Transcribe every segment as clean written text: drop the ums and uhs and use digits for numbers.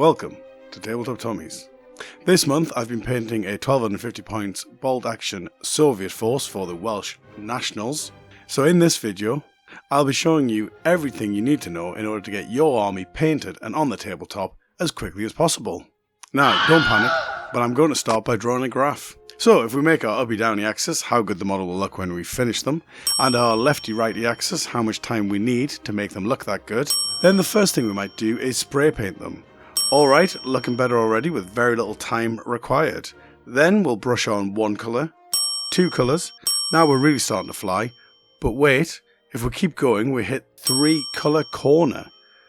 Welcome to Tabletop Tommies. This month I've been painting a 1250 points bolt action Soviet force for the Welsh Nationals. So in this video I'll be showing you everything you need to know in order to get your army painted and on the tabletop as quickly as possible. Now don't panic, but I'm going to start by drawing a graph. So if we make our uppy-downy axis, how good the model will look when we finish them, and our lefty-righty axis, how much time we need to make them look that good, then the first thing we might do is spray paint them. Alright, looking better already with very little time required. Then we'll brush on one colour, two colours, now we're really starting to fly, but wait, if we keep going we hit 3 colour corner.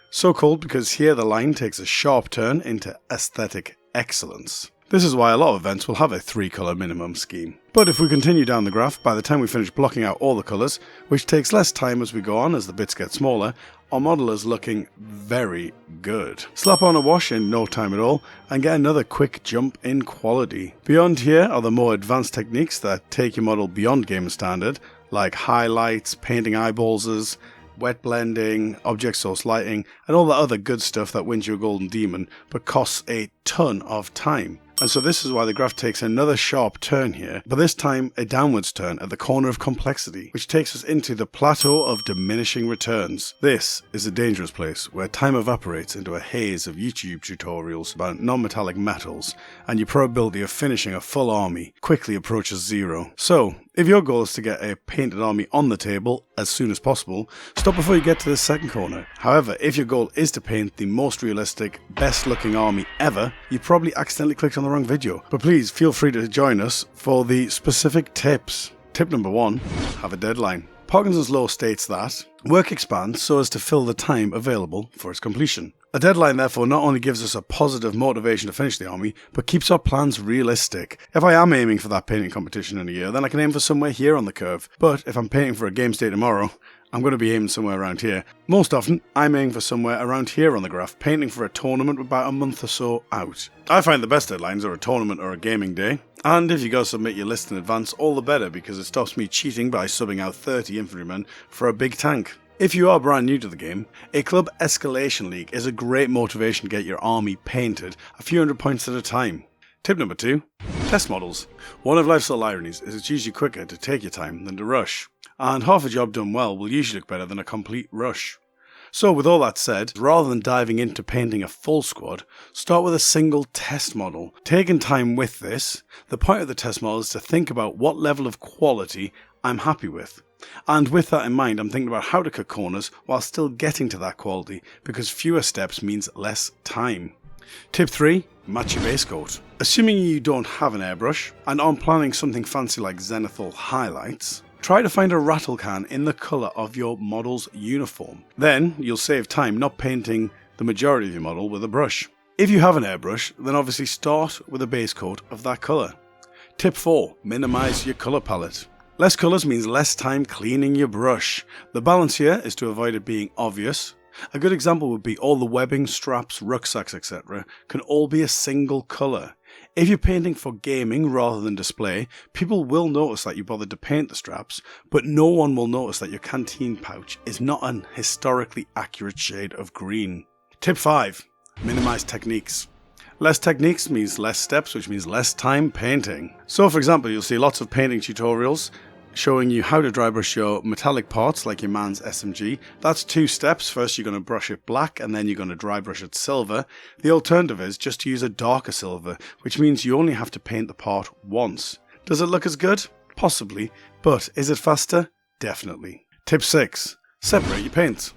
So called because here the line takes a sharp turn into aesthetic excellence. This is why a lot of events will have a 3 colour minimum scheme. But if we continue down the graph, by the time we finish blocking out all the colours, which takes less time as we go on as the bits get smaller, our model is looking very good. Slap on a wash in no time at all and get another quick jump in quality. Beyond here are the more advanced techniques that take your model beyond game standard, like highlights, painting eyeballses, wet blending, object source lighting, and all that other good stuff that wins you a golden demon but costs a ton of time. And so this is why the graph takes another sharp turn here, but this time a downwards turn at the corner of complexity, which takes us into the plateau of diminishing returns. This is a dangerous place where time evaporates into a haze of YouTube tutorials about non-metallic metals, and your probability of finishing a full army quickly approaches zero. So, if your goal is to get a painted army on the table as soon as possible, stop before you get to this second corner. However, if your goal is to paint the most realistic, best looking army ever, you probably accidentally clicked on the wrong video. But please feel free to join us for the specific tips. Tip number 1, have a deadline. Parkinson's law states that work expands so as to fill the time available for its completion. A deadline therefore not only gives us a positive motivation to finish the army, but keeps our plans realistic. If I am aiming for that painting competition in a year, then I can aim for somewhere here on the curve. But if I'm painting for a games day tomorrow, I'm going to be aiming somewhere around here. Most often, I'm aiming for somewhere around here on the graph, painting for a tournament about a month or so out. I find the best deadlines are a tournament or a gaming day. And if you go submit your list in advance, all the better, because it stops me cheating by subbing out 30 infantrymen for a big tank. If you are brand new to the game, a club escalation league is a great motivation to get your army painted a few hundred points at a time. Tip number 2, test models. One of life's little ironies is it's usually quicker to take your time than to rush. And half a job done well will usually look better than a complete rush. So with all that said, rather than diving into painting a full squad, start with a single test model. Taking time with this, the point of the test model is to think about what level of quality I'm happy with. And with that in mind, I'm thinking about how to cut corners while still getting to that quality, because fewer steps means less time. Tip 3, match your base coat. Assuming you don't have an airbrush and aren't planning something fancy like zenithal highlights, try to find a rattle can in the colour of your model's uniform. Then you'll save time not painting the majority of your model with a brush. If you have an airbrush, then obviously start with a base coat of that colour. Tip 4, minimise your colour palette. Less colours means less time cleaning your brush. The balance here is to avoid it being obvious. A good example would be all the webbing, straps, rucksacks, etc. can all be a single colour. If you're painting for gaming rather than display, people will notice that you bothered to paint the straps, but no one will notice that your canteen pouch is not an historically accurate shade of green. Tip 5, minimise techniques. Less techniques means less steps, which means less time painting. So for example, you'll see lots of painting tutorials showing you how to dry brush your metallic parts like your man's SMG. That's 2 steps. First you're going to brush it black and then you're going to dry brush it silver. The alternative is just to use a darker silver, which means you only have to paint the part once. Does it look as good? Possibly. But is it faster? Definitely. Tip 6, separate your paints.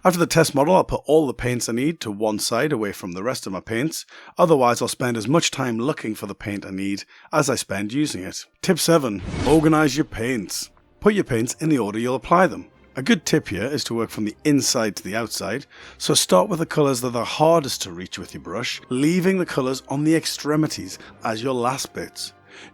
After the test model, I'll put all the paints I need to one side away from the rest of my paints. Otherwise, I'll spend as much time looking for the paint I need as I spend using it. Tip 7, organise your paints. Put your paints in the order you'll apply them. A good tip here is to work from the inside to the outside, so start with the colours that are hardest to reach with your brush, leaving the colours on the extremities as your last bits.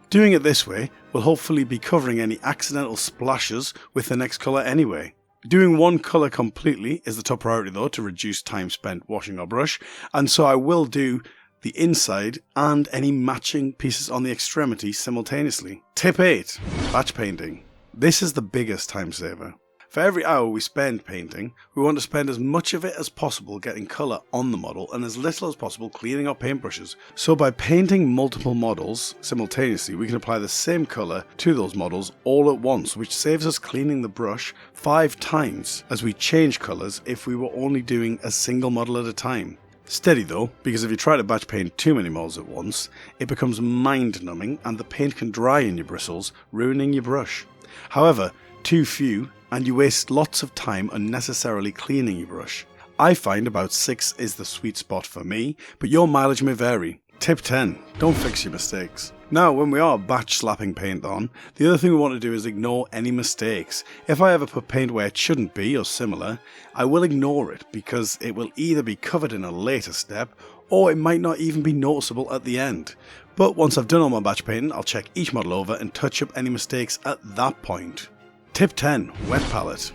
Doing it this way will hopefully be covering any accidental splashes with the next colour anyway. Doing one colour completely is the top priority though, to reduce time spent washing our brush, and so I will do the inside and any matching pieces on the extremity simultaneously. Tip 8, batch painting. This is the biggest time saver. For every hour we spend painting, we want to spend as much of it as possible getting colour on the model and as little as possible cleaning our paintbrushes. So by painting multiple models simultaneously, we can apply the same colour to those models all at once, which saves us cleaning the brush 5 times as we change colours if we were only doing a single model at a time. Steady though, because if you try to batch paint too many models at once, it becomes mind numbing and the paint can dry in your bristles, ruining your brush. However, too few and you waste lots of time unnecessarily cleaning your brush. I find about 6 is the sweet spot for me, but your mileage may vary. Tip 10. Don't fix your mistakes. Now, when we are batch slapping paint on, the other thing we want to do is ignore any mistakes. If I ever put paint where it shouldn't be or similar, I will ignore it because it will either be covered in a later step or it might not even be noticeable at the end. But once I've done all my batch painting, I'll check each model over and touch up any mistakes at that point. Tip 10. Wet palette.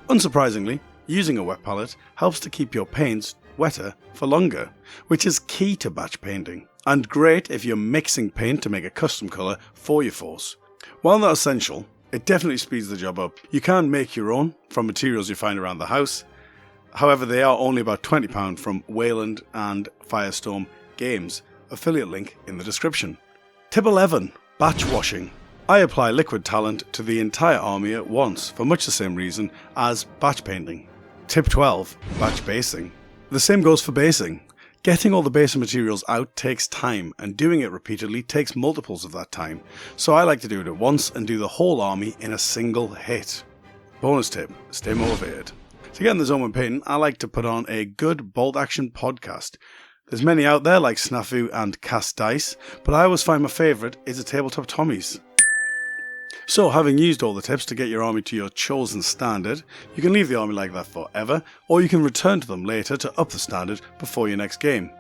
Unsurprisingly, using a wet palette helps to keep your paints wetter for longer, which is key to batch painting, and great if you're mixing paint to make a custom colour for your force. While not essential, it definitely speeds the job up. You can make your own from materials you find around the house, however they are only about £20 from Wayland and Firestorm Games, affiliate link in the description. Tip 11. Batch washing. I apply liquid talent to the entire army at once for much the same reason as batch painting. Tip 12. Batch basing. The same goes for basing. Getting all the base materials out takes time, and doing it repeatedly takes multiples of that time, so I like to do it at once and do the whole army in a single hit. Bonus tip, stay motivated. To get in the zone when painting, I like to put on a good bolt action podcast. There's many out there like Snafu and Cast Dice, but I always find my favourite is a Tabletop Tommy's. So, having used all the tips to get your army to your chosen standard, you can leave the army like that forever, or you can return to them later to up the standard before your next game.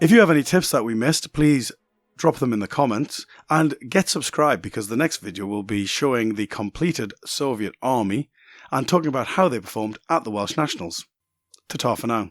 If you have any tips that we missed, please drop them in the comments, and get subscribed because the next video will be showing the completed Soviet army and talking about how they performed at the Welsh Nationals. Ta-ta for now.